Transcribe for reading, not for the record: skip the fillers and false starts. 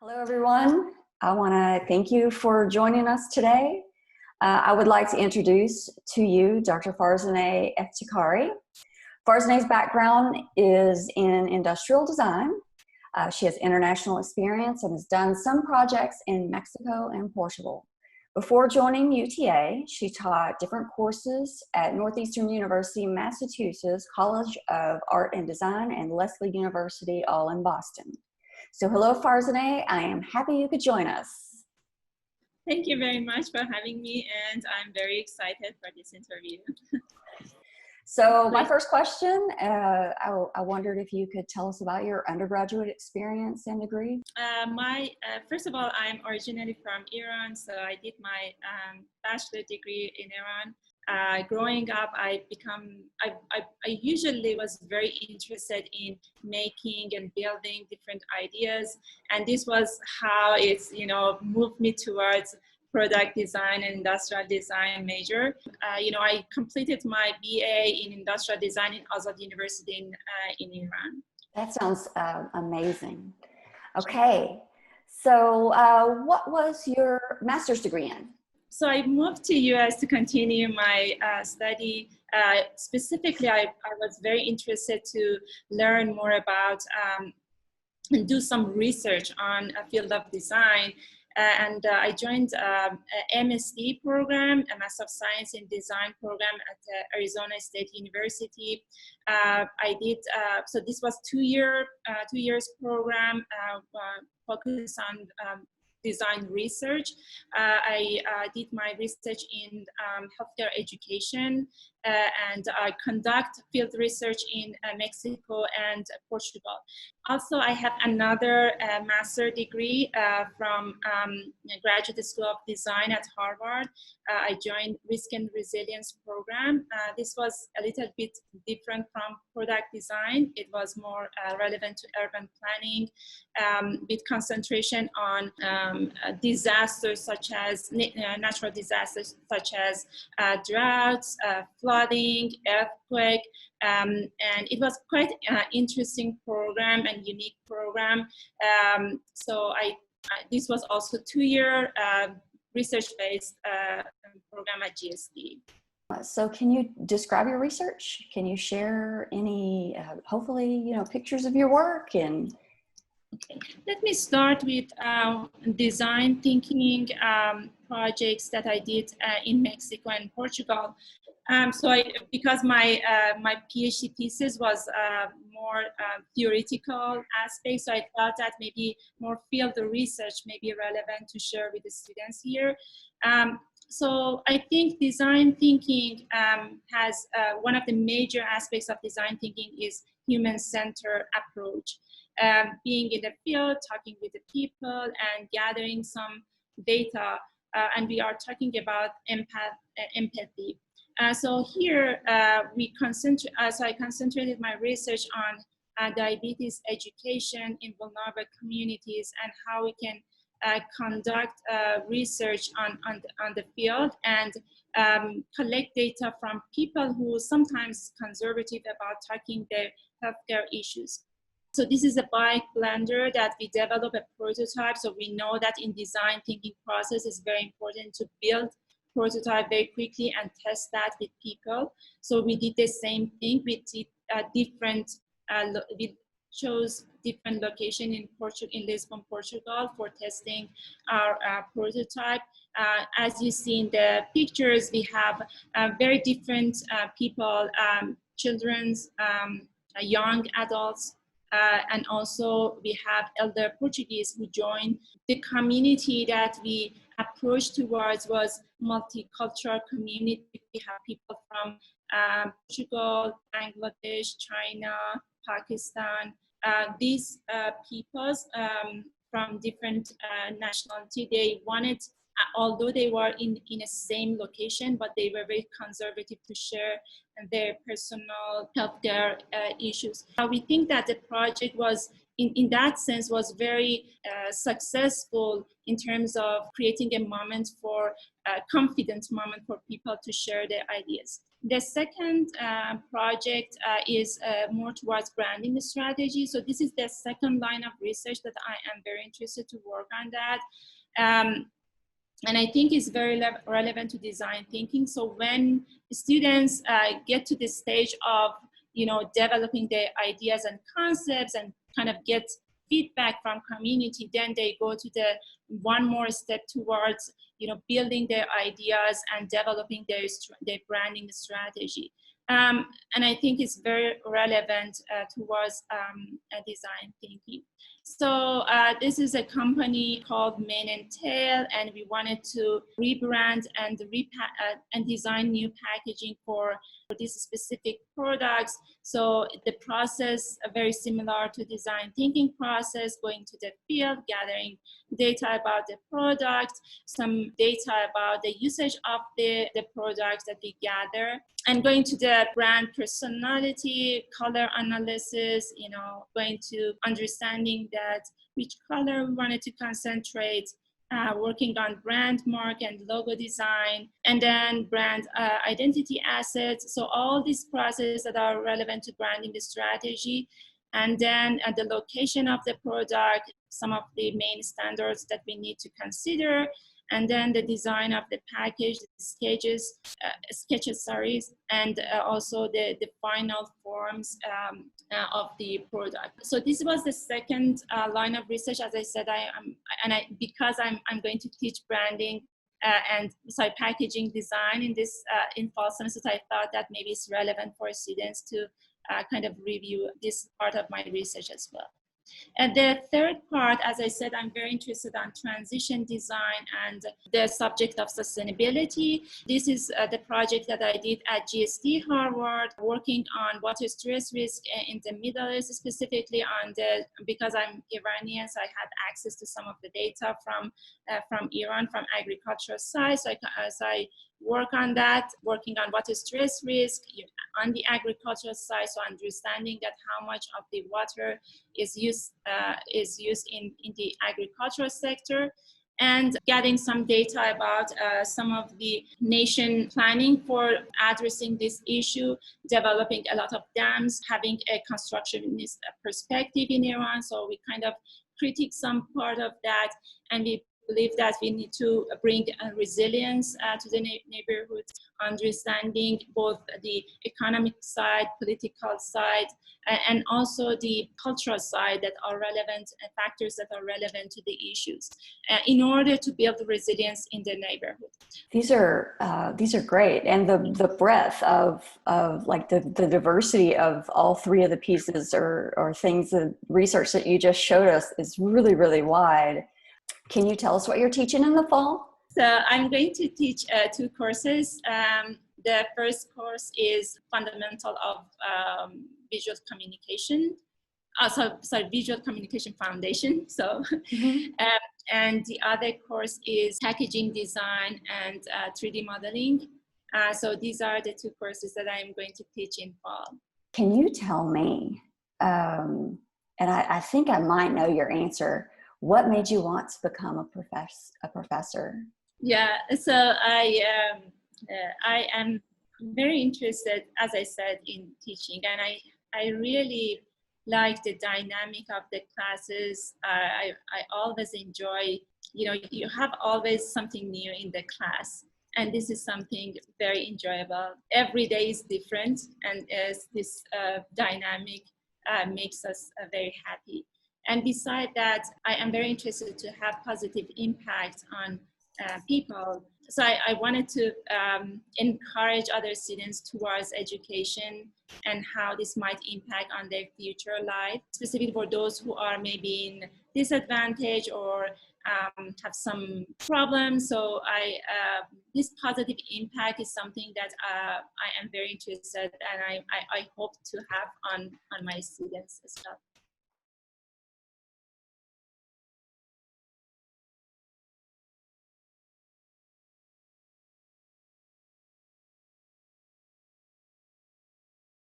Hello, everyone. I want to thank you for joining us today. I would like to introduce to you Dr. Farzaneh Eftikhari. Farzaneh's background is in industrial design. She has international experience and has done some projects in Mexico and Portugal. Before joining UTA, she taught different courses at Northeastern University, Massachusetts College of Art and Design, and Lesley University, all in Boston. So hello, Farzaneh. I am happy you could join us. Thank you very much for having me, and I'm very excited for this interview. So my first question, I wondered if you could tell us about your undergraduate experience and degree. First of all, I'm originally from Iran, so I did my bachelor degree in Iran. Growing up, I usually was very interested in making and building different ideas, and this was how it's moved me towards product design and industrial design major. I completed my BA in industrial design in Azad University in Iran. That sounds amazing. Okay, so what was your master's degree in? So I moved to US to continue my study. Specifically, I was very interested to learn more about and do some research on a field of design. And I joined a MSD program, a Master of Science in Design program at Arizona State University. So this was 2 years program focused on design research. I did my research in healthcare education, and I conduct field research in Mexico and Portugal. Also, I have another master degree from Graduate School of Design at Harvard. I joined Risk and Resilience program. This was a little bit different from product design. It was more relevant to urban planning, with concentration on disasters such as natural disasters such as droughts, flooding, earthquake, and it was quite an interesting program and unique program. This was also 2-year research-based program at GSD. So can you describe your research? Can you share any, hopefully, pictures of your work? And okay, let me start with design thinking projects that I did in Mexico and Portugal. Because my PhD thesis was more theoretical aspect, so I thought that maybe more field research may be relevant to share with the students here. So I think design thinking has one of the major aspects of design thinking is human-centered approach. Being in the field, talking with the people, and gathering some data, and we are talking about empathy. So here I concentrated my research on diabetes education in vulnerable communities and how we can conduct research on the field and collect data from people who sometimes conservative about talking their healthcare issues. So this is a bike blender that we develop a prototype. So we know that in design thinking process is very important to build prototype very quickly and test that with people. So we did the same thing. We did we chose different location in Lisbon, Portugal for testing our prototype. As you see in the pictures, we have very different people, children's, young adults, and also we have elder Portuguese who joined. The community that we approached towards was multicultural community. We have people from Portugal, Bangladesh, China, Pakistan. These peoples from different nationality, they wanted, although they were in the same location, but they were very conservative to share their personal healthcare issues. We think that the project was in that sense was very successful in terms of creating a moment for a confident moment for people to share their ideas. The second project is more towards branding strategy. So this is the second line of research that I am very interested to work on that. And I think it's very relevant to design thinking. So when students get to the stage of, developing their ideas and concepts and kind of get feedback from community, then they go to the one more step towards, building their ideas and developing their branding strategy. And I think it's very relevant towards design thinking. So this is a company called Mane and Tail, and we wanted to rebrand and design new packaging for these specific products. So the process very similar to design thinking process, going to the field, gathering data about the product, some data about the usage of the products that we gather, and going to the brand personality, color analysis, going to understanding that which color we wanted to concentrate, working on brand mark and logo design, and then brand identity assets. So all these processes that are relevant to branding the strategy, and then the location of the product, some of the main standards that we need to consider, and then the design of the package, the sketches, and also the final forms of the product. So this was the second line of research. As I said, because I'm going to teach branding and packaging design in fall semester, I thought that maybe it's relevant for students to kind of review this part of my research as well. And the third part, as I said, I'm very interested on transition design and the subject of sustainability. This is the project that I did at GSD Harvard, working on water stress risk in the Middle East, specifically because I'm Iranian, so I had access to some of the data from Iran, from agricultural side. So I work on that, working on water stress risk on the agricultural side, so understanding that how much of the water is used in the agricultural sector, and getting some data about some of the nation planning for addressing this issue, developing a lot of dams, having a constructionist perspective in Iran. So we kind of critique some part of that, and we believe that we need to bring resilience to the neighborhoods, understanding both the economic side, political side, and also the cultural side that are relevant, factors that are relevant to the issues, in order to build resilience in the neighborhood. These are great, and the breadth of like the diversity of all three of the pieces or things, the research that you just showed us is really, really wide. Can you tell us what you're teaching in the fall? So I'm going to teach two courses. The first course is Fundamental of Visual Communication. Visual Communication Foundation. So, and the other course is Packaging Design and 3D Modeling. So these are the two courses that I'm going to teach in fall. Can you tell me, and I think I might know your answer, what made you want to become a professor? Yeah, so I am very interested, as I said, in teaching, and I really like the dynamic of the classes. I always enjoy, you have always something new in the class, and this is something very enjoyable. Every day is different, and this dynamic makes us very happy. And beside that, I am very interested to have positive impact on people. So I wanted to encourage other students towards education and how this might impact on their future life, specifically for those who are maybe in disadvantage or have some problems. So this positive impact is something that I am very interested, and I hope to have on my students as well.